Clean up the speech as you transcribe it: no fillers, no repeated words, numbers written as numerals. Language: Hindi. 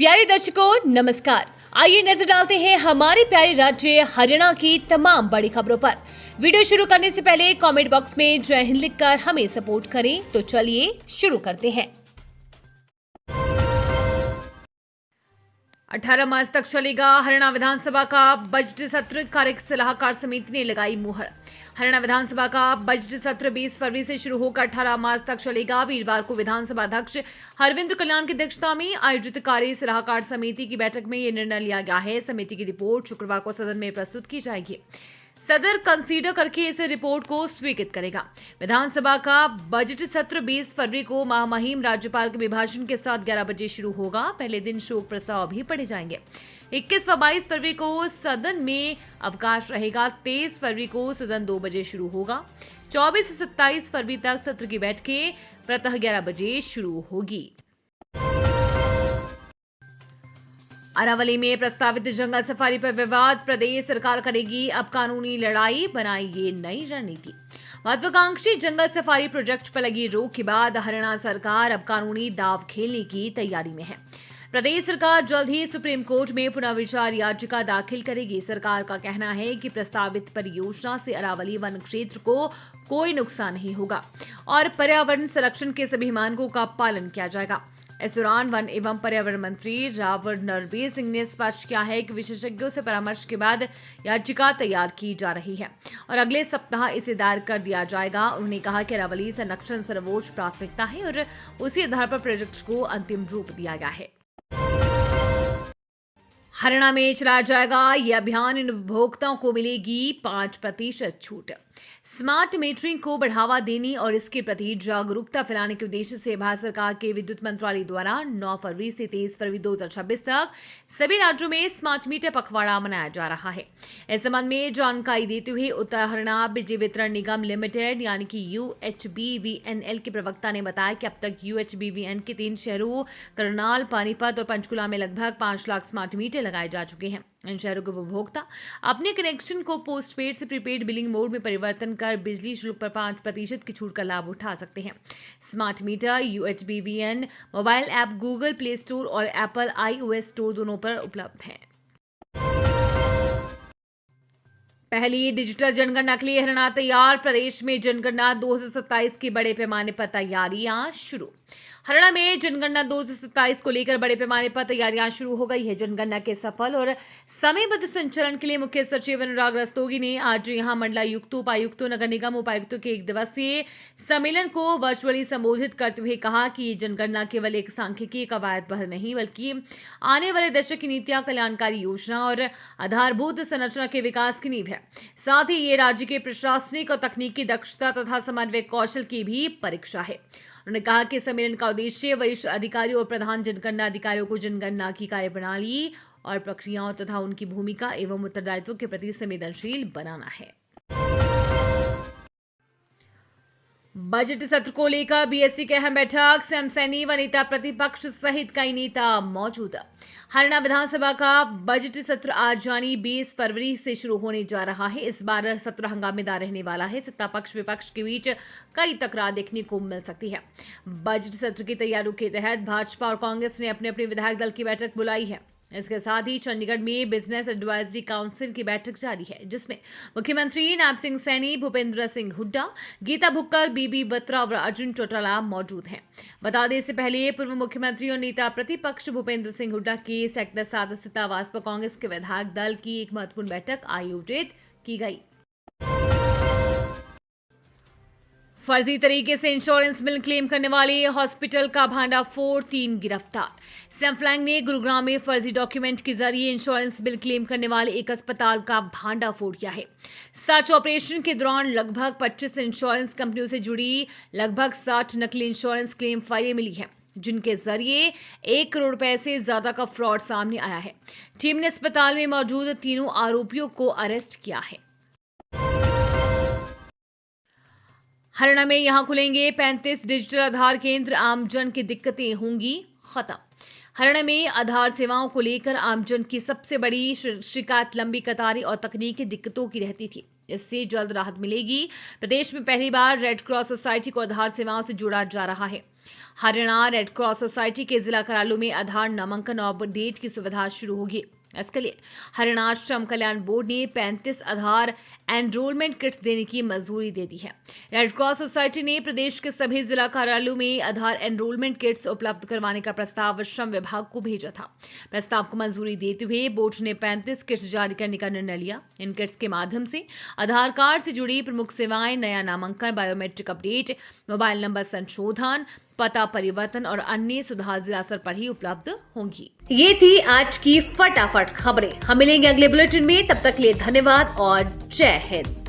प्यारे दर्शकों नमस्कार। आइए नजर डालते हैं हमारे प्यारे राज्य हरियाणा की तमाम बड़ी खबरों पर। वीडियो शुरू करने से पहले कमेंट बॉक्स में जय हिंद लिखकर हमें सपोर्ट करें। तो चलिए शुरू करते हैं। 18 मार्च तक चलेगा हरियाणा विधानसभा का बजट सत्र, कार्य सलाहकार समिति ने लगाई मुहर। हरियाणा विधानसभा का बजट सत्र 20 फरवरी से शुरू होकर 18 मार्च तक चलेगा। वीरवार को विधानसभा अध्यक्ष हरविंद्र कल्याण की अध्यक्षता में आयोजित कार्य सलाहकार समिति की बैठक में यह निर्णय लिया गया है। समिति की रिपोर्ट शुक्रवार को सदन में प्रस्तुत की जाएगी। सदन कंसीडर करके इस रिपोर्ट को स्वीकृत करेगा। विधानसभा का बजट सत्र 20 फरवरी को महामहिम राज्यपाल के अभिभाषण के साथ 11 बजे शुरू होगा। पहले दिन शोक प्रस्ताव भी पढ़े जाएंगे। 21 व 22 फरवरी को सदन में अवकाश रहेगा। 23 फरवरी को सदन 2 बजे शुरू होगा। 24 से 27 फरवरी तक सत्र की बैठकें प्रातः 11 बजे शुरू होगी। अरावली में प्रस्तावित जंगल सफारी पर विवाद, प्रदेश सरकार करेगी अब कानूनी लड़ाई, बनाएगी नई रणनीति। महत्वाकांक्षी जंगल सफारी प्रोजेक्ट पर लगी रोक के बाद हरियाणा सरकार अब कानूनी दांव खेलने की तैयारी में है। प्रदेश सरकार जल्द ही सुप्रीम कोर्ट में पुनर्विचार याचिका दाखिल करेगी। सरकार का कहना है कि प्रस्तावित परियोजना से अरावली वन क्षेत्र को कोई नुकसान नहीं होगा और पर्यावरण संरक्षण के सभी मानकों का पालन किया जाएगा। इस दौरान वन एवं पर्यावरण मंत्री राव नरवीर सिंह ने स्पष्ट किया है कि विशेषज्ञों से परामर्श के बाद याचिका तैयार की जा रही है और अगले सप्ताह इसे दायर कर दिया जाएगा। उन्होंने कहा कि अरावली संरक्षण सर्वोच्च प्राथमिकता है और उसी आधार पर प्रोजेक्ट को अंतिम रूप दिया गया है। हरियाणा में चलाया जाएगा यह अभियान, इन उपभोक्ताओं को मिलेगी 5% छूट। स्मार्ट मीटरिंग को बढ़ावा देने और इसके प्रति जागरूकता फैलाने के उद्देश्य से भारत सरकार के विद्युत मंत्रालय द्वारा 9 फरवरी से 23 फरवरी 2026 तक सभी राज्यों में स्मार्ट मीटर पखवाड़ा मनाया जा रहा है। इस संबंध में जानकारी देते हुए उत्तर हरियाणा बिजली वितरण निगम लिमिटेड यानी कि UHBVNL के प्रवक्ता ने बताया कि अब तक UHBVN के 3 शहरों करनाल, पानीपत और पंचकुला में लगभग 5 लाख स्मार्ट मीटर लगाए जा चुके हैं। इन शहरों के उपभोक्ता अपने कनेक्शन को पोस्टपेड से प्रीपेड बिलिंग मोड में परिवर्तन कर बिजली शुल्क पर 5% की छूट का लाभ उठा सकते हैं। Smart meter UHBVN mobile app Google play store और एप्पल iOS स्टोर दोनों पर उपलब्ध है। पहली डिजिटल जनगणना के लिए हरियाणा तैयार, प्रदेश में जनगणना 2027 की बड़े पैमाने पर तैयारियां शुरू। हरियाणा में जनगणना 2027 को लेकर बड़े पैमाने पर तैयारियां शुरू हो गई है। जनगणना के सफल और समयबद्ध संचालन के लिए मुख्य सचिव अनुराग रस्तोगी ने आज यहां मंडलायुक्तों, उपायुक्तों, नगर निगम उपायुक्तों के 1 दिवसीय सम्मेलन को वर्चुअली संबोधित करते हुए कहा कि ये जनगणना केवल एक सांख्यिकी कवायद पर नहीं बल्कि आने वाले दशक की नीतियां, कल्याणकारी योजना और आधारभूत संरचना के विकास की नींव है। साथ ही ये राज्य के प्रशासनिक और तकनीकी दक्षता तथा समन्वय कौशल की भी परीक्षा है। उन्होंने कहा कि सम्मेलन का उद्देश्य वरिष्ठ अधिकारियों और प्रधान जनगणना अधिकारियों को जनगणना की कार्यप्रणाली और प्रक्रियाओं तथा उनकी भूमिका एवं उत्तरदायित्व के प्रति संवेदनशील बनाना है। बजट सत्र को लेकर बीएससी की अहम बैठक, सीएम सैनी व नेता प्रतिपक्ष सहित कई नेता मौजूद। हरियाणा विधानसभा का बजट सत्र आज यानी 20 फरवरी से शुरू होने जा रहा है। इस बार सत्र हंगामेदार रहने वाला है। सत्ता पक्ष विपक्ष के बीच कई तकरार देखने को मिल सकती है। बजट सत्र की तैयारियों के तहत भाजपा और कांग्रेस ने अपने अपने विधायक दल की बैठक बुलाई है। इसके साथ ही चंडीगढ़ में बिजनेस एडवाइजरी काउंसिल की बैठक जारी है, जिसमें मुख्यमंत्री नायब सिंह सैनी, भूपेंद्र सिंह हुड्डा, गीता भुक्कल, बीबी बत्रा और अर्जुन चौटाला मौजूद हैं। बता दें, इससे पहले पूर्व मुख्यमंत्री और नेता प्रतिपक्ष भूपेंद्र सिंह हुड्डा के सेक्टर 7 स्थित आवास पर कांग्रेस के विधायक दल की एक महत्वपूर्ण बैठक आयोजित की गई। फर्जी तरीके से इंश्योरेंस बिल क्लेम करने वाले हॉस्पिटल का भांडाफोड़, 3 गिरफ्तार। सीएम फ्लैंग ने गुरुग्राम में फर्जी डॉक्यूमेंट के जरिए इंश्योरेंस बिल क्लेम करने वाले एक अस्पताल का भांडाफोड़ किया है। सर्च ऑपरेशन के दौरान लगभग 25 इंश्योरेंस कंपनियों से जुड़ी लगभग 60 नकली इंश्योरेंस क्लेम फाइलें मिली हैं, जिनके जरिए 1 करोड़ रुपए से ज्यादा का फ्रॉड सामने आया है। टीम ने अस्पताल में मौजूद तीनों आरोपियों को अरेस्ट किया है। हरियाणा में यहां खुलेंगे 35 डिजिटल आधार केंद्र, आमजन की दिक्कतें होंगी खत्म। हरियाणा में आधार सेवाओं को लेकर आमजन की सबसे बड़ी शिकायत लंबी कतारें और तकनीकी दिक्कतों की रहती थी। इससे जल्द राहत मिलेगी। प्रदेश में पहली बार रेड क्रॉस सोसाइटी को आधार सेवाओं से जोड़ा जा रहा है। हरियाणा रेड क्रॉस सोसाइटी के जिला कार्यालयों में आधार नामांकन और अपडेट की सुविधा शुरू होगी। इसके लिए हरियाणा श्रम कल्याण बोर्ड ने 35 आधार एनरोलमेंट किट्स देने की मंजूरी दे दी है। रेड क्रॉस सोसाइटी ने प्रदेश के सभी जिला कार्यालयों में आधार एनरोलमेंट किट्स उपलब्ध करवाने का प्रस्ताव श्रम विभाग को भेजा था। प्रस्ताव को मंजूरी देते हुए बोर्ड ने 35 किट्स जारी करने का निर्णय लिया। इन किट्स के माध्यम से आधार कार्ड से जुड़ी प्रमुख सेवाएं, नया नामांकन, बायोमेट्रिक अपडेट, मोबाइल नंबर संशोधन, पता परिवर्तन और अन्य सुधार जिला स्तर पर ही उपलब्ध होंगी। ये थी आज की फटाफट खबरें। हम मिलेंगे अगले बुलेटिन में, तब तक के लिए धन्यवाद और जय हिंद।